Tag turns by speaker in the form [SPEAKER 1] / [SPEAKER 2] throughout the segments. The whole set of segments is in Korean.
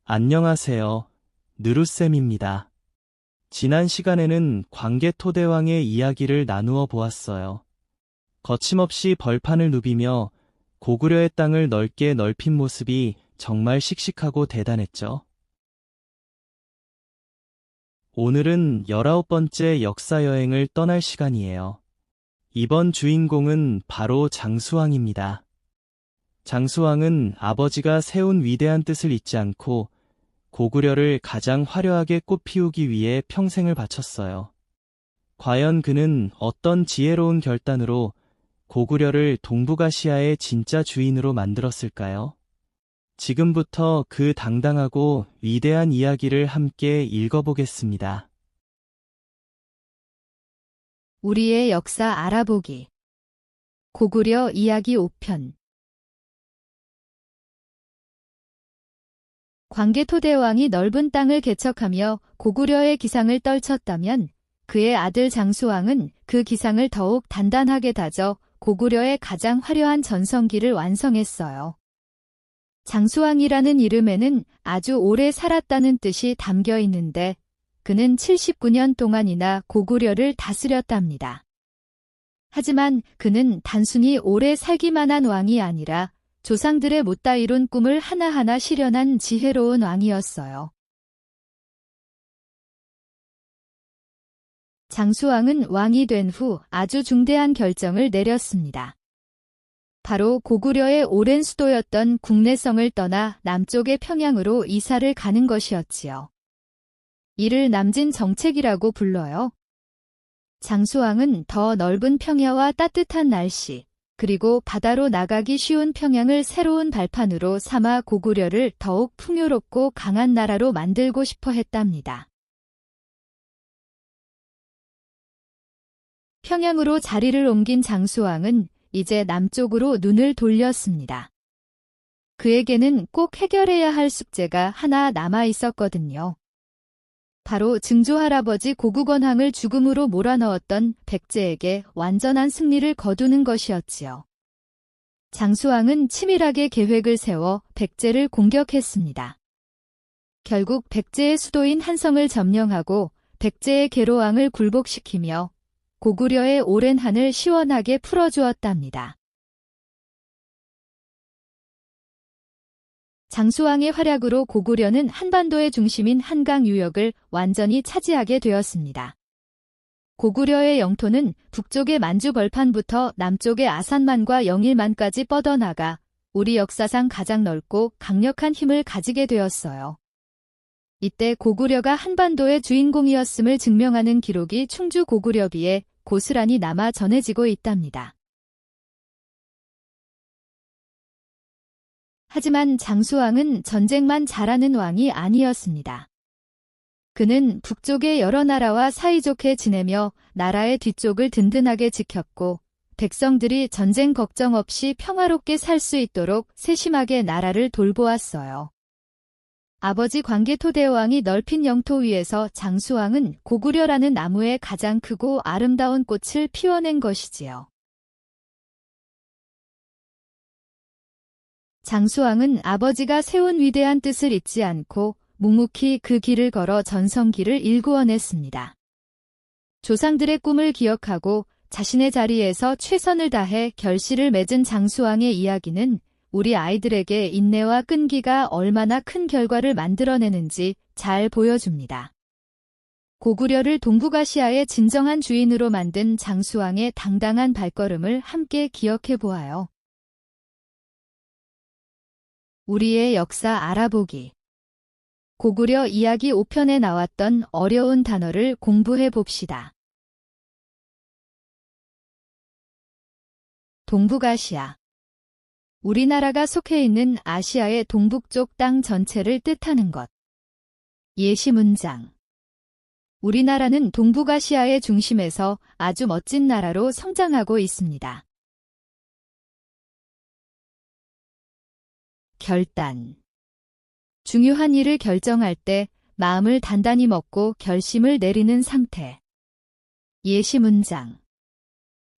[SPEAKER 1] 안녕하세요. 느루쌤입니다. 지난 시간에는 광개토대왕의 이야기를 나누어 보았어요. 거침없이 벌판을 누비며 고구려의 땅을 넓게 넓힌 모습이 정말 씩씩하고 대단했죠. 오늘은 19번째 역사여행을 떠날 시간이에요. 이번 주인공은 바로 장수왕입니다. 장수왕은 아버지가 세운 위대한 뜻을 잊지 않고 고구려를 가장 화려하게 꽃피우기 위해 평생을 바쳤어요. 과연 그는 어떤 지혜로운 결단으로 고구려를 동북아시아의 진짜 주인으로 만들었을까요? 지금부터 그 당당하고 위대한 이야기를 함께 읽어보겠습니다.
[SPEAKER 2] 우리의 역사 알아보기. 고구려 이야기 5편. 광개토대왕이 넓은 땅을 개척하며 고구려의 기상을 떨쳤다면 그의 아들 장수왕은 그 기상을 더욱 단단하게 다져 고구려의 가장 화려한 전성기를 완성했어요. 장수왕이라는 이름에는 아주 오래 살았다는 뜻이 담겨 있는데 그는 79년 동안이나 고구려를 다스렸답니다. 하지만 그는 단순히 오래 살기만 한 왕이 아니라 조상들의 못다 이룬 꿈을 하나하나 실현한 지혜로운 왕이었어요. 장수왕은 왕이 된 후 아주 중대한 결정을 내렸습니다. 바로 고구려의 오랜 수도였던 국내성을 떠나 남쪽의 평양으로 이사를 가는 것이었지요. 이를 남진 정책이라고 불러요. 장수왕은 더 넓은 평야와 따뜻한 날씨, 그리고 바다로 나가기 쉬운 평양을 새로운 발판으로 삼아 고구려를 더욱 풍요롭고 강한 나라로 만들고 싶어 했답니다. 평양으로 자리를 옮긴 장수왕은 이제 남쪽으로 눈을 돌렸습니다. 그에게는 꼭 해결해야 할 숙제가 하나 남아 있었거든요. 바로 증조할아버지 고국원항을 죽음으로 몰아넣었던 백제에게 완전한 승리를 거두는 것이었지요. 장수왕은 치밀하게 계획을 세워 백제를 공격했습니다. 결국 백제의 수도인 한성을 점령하고 백제의 계로왕을 굴복시키며 고구려의 오랜 한을 시원하게 풀어주었답니다. 장수왕의 활약으로 고구려는 한반도의 중심인 한강 유역을 완전히 차지하게 되었습니다. 고구려의 영토는 북쪽의 만주 벌판부터 남쪽의 아산만과 영일만까지 뻗어나가 우리 역사상 가장 넓고 강력한 힘을 가지게 되었어요. 이때 고구려가 한반도의 주인공이었음을 증명하는 기록이 충주 고구려비에 고스란히 남아 전해지고 있답니다. 하지만 장수왕은 전쟁만 잘하는 왕이 아니었습니다. 그는 북쪽의 여러 나라와 사이좋게 지내며 나라의 뒤쪽을 든든하게 지켰고 백성들이 전쟁 걱정 없이 평화롭게 살 수 있도록 세심하게 나라를 돌보았어요. 아버지 광개토대왕이 넓힌 영토 위에서 장수왕은 고구려라는 나무의 가장 크고 아름다운 꽃을 피워낸 것이지요. 장수왕은 아버지가 세운 위대한 뜻을 잊지 않고 묵묵히 그 길을 걸어 전성기를 일구어냈습니다. 조상들의 꿈을 기억하고 자신의 자리에서 최선을 다해 결실을 맺은 장수왕의 이야기는 우리 아이들에게 인내와 끈기가 얼마나 큰 결과를 만들어내는지 잘 보여줍니다. 고구려를 동북아시아의 진정한 주인으로 만든 장수왕의 당당한 발걸음을 함께 기억해 보아요. 우리의 역사 알아보기. 고구려 이야기 5편에 나왔던 어려운 단어를 공부해 봅시다. 동북아시아. 우리나라가 속해 있는 아시아의 동북쪽 땅 전체를 뜻하는 것. 예시 문장. 우리나라는 동북아시아의 중심에서 아주 멋진 나라로 성장하고 있습니다. 결단. 중요한 일을 결정할 때 마음을 단단히 먹고 결심을 내리는 상태. 예시 문장.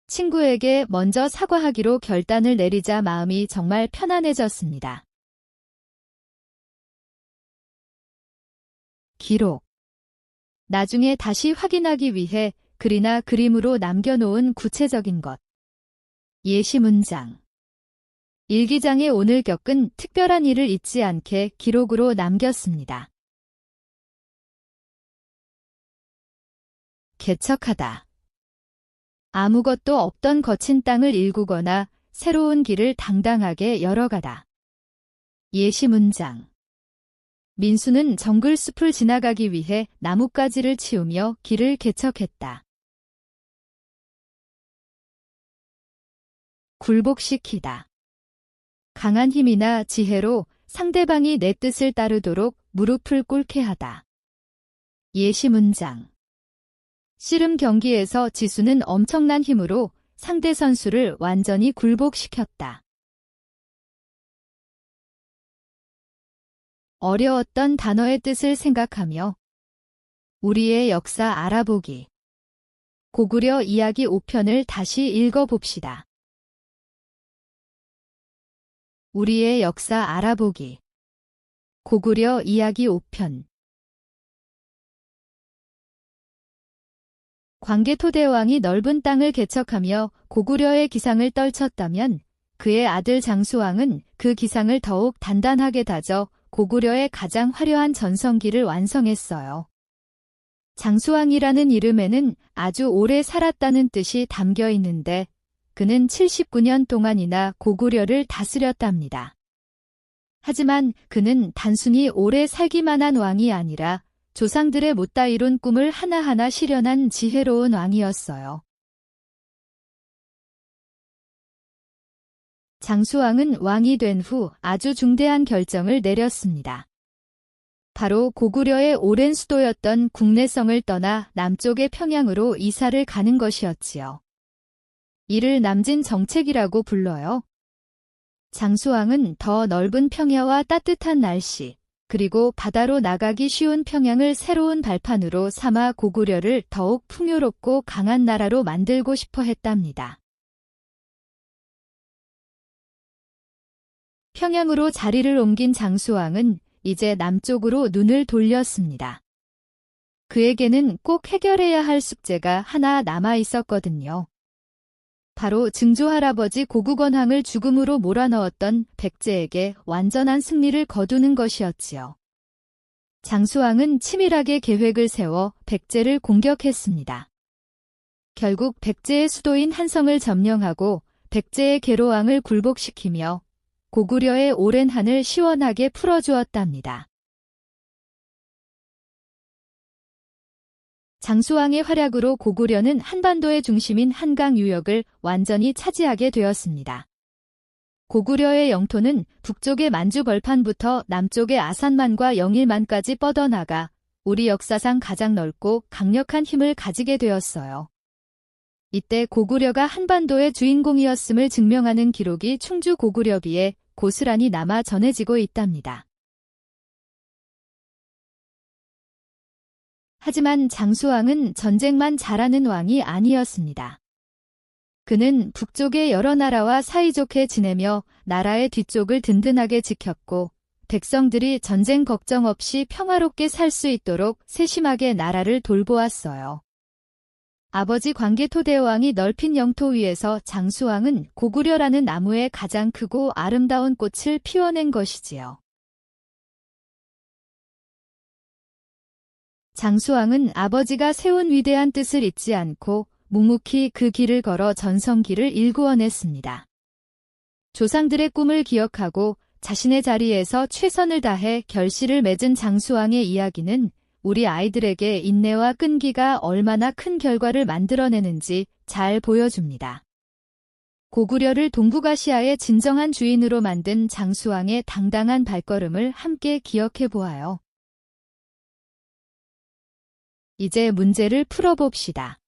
[SPEAKER 2] 친구에게 먼저 사과하기로 결단을 내리자 마음이 정말 편안해졌습니다. 기록. 나중에 다시 확인하기 위해 글이나 그림으로 남겨놓은 구체적인 것. 예시 문장. 일기장에 오늘 겪은 특별한 일을 잊지 않게 기록으로 남겼습니다. 개척하다. 아무것도 없던 거친 땅을 일구거나 새로운 길을 당당하게 열어가다. 예시 문장. 민수는 정글숲을 지나가기 위해 나뭇가지를 치우며 길을 개척했다. 굴복시키다. 강한 힘이나 지혜로 상대방이 내 뜻을 따르도록 무릎을 꿇게 하다. 예시 문장. 씨름 경기에서 지수는 엄청난 힘으로 상대 선수를 완전히 굴복시켰다. 어려웠던 단어의 뜻을 생각하며 우리의 역사 알아보기. 고구려 이야기 5편을 다시 읽어봅시다. 우리의 역사 알아보기. 고구려 이야기 5편. 광개토대왕이 넓은 땅을 개척하며 고구려의 기상을 떨쳤다면 그의 아들 장수왕은 그 기상을 더욱 단단하게 다져 고구려의 가장 화려한 전성기를 완성했어요. 장수왕이라는 이름에는 아주 오래 살았다는 뜻이 담겨 있는데 그는 79년 동안이나 고구려를 다스렸답니다. 하지만 그는 단순히 오래 살기만 한 왕이 아니라 조상들의 못다 이룬 꿈을 하나하나 실현한 지혜로운 왕이었어요. 장수왕은 왕이 된 후 아주 중대한 결정을 내렸습니다. 바로 고구려의 오랜 수도였던 국내성을 떠나 남쪽의 평양으로 이사를 가는 것이었지요. 이를 남진 정책이라고 불러요. 장수왕은 더 넓은 평야와 따뜻한 날씨, 그리고 바다로 나가기 쉬운 평양을 새로운 발판으로 삼아 고구려를 더욱 풍요롭고 강한 나라로 만들고 싶어 했답니다. 평양으로 자리를 옮긴 장수왕은 이제 남쪽으로 눈을 돌렸습니다. 그에게는 꼭 해결해야 할 숙제가 하나 남아 있었거든요. 바로 증조할아버지 고국원항을 죽음으로 몰아넣었던 백제에게 완전한 승리를 거두는 것이었지요. 장수왕은 치밀하게 계획을 세워 백제를 공격했습니다. 결국 백제의 수도인 한성을 점령하고 백제의 계로왕을 굴복시키며 고구려의 오랜 한을 시원하게 풀어주었답니다. 장수왕의 활약으로 고구려는 한반도의 중심인 한강 유역을 완전히 차지하게 되었습니다. 고구려의 영토는 북쪽의 만주 벌판부터 남쪽의 아산만과 영일만까지 뻗어나가 우리 역사상 가장 넓고 강력한 힘을 가지게 되었어요. 이때 고구려가 한반도의 주인공이었음을 증명하는 기록이 충주 고구려비에 고스란히 남아 전해지고 있답니다. 하지만 장수왕은 전쟁만 잘하는 왕이 아니었습니다. 그는 북쪽의 여러 나라와 사이좋게 지내며 나라의 뒤쪽을 든든하게 지켰고 백성들이 전쟁 걱정 없이 평화롭게 살 수 있도록 세심하게 나라를 돌보았어요. 아버지 광개토대왕이 넓힌 영토 위에서 장수왕은 고구려라는 나무의 가장 크고 아름다운 꽃을 피워낸 것이지요. 장수왕은 아버지가 세운 위대한 뜻을 잊지 않고 묵묵히 그 길을 걸어 전성기를 일구어냈습니다. 조상들의 꿈을 기억하고 자신의 자리에서 최선을 다해 결실을 맺은 장수왕의 이야기는 우리 아이들에게 인내와 끈기가 얼마나 큰 결과를 만들어내는지 잘 보여줍니다. 고구려를 동북아시아의 진정한 주인으로 만든 장수왕의 당당한 발걸음을 함께 기억해 보아요. 이제 문제를 풀어봅시다.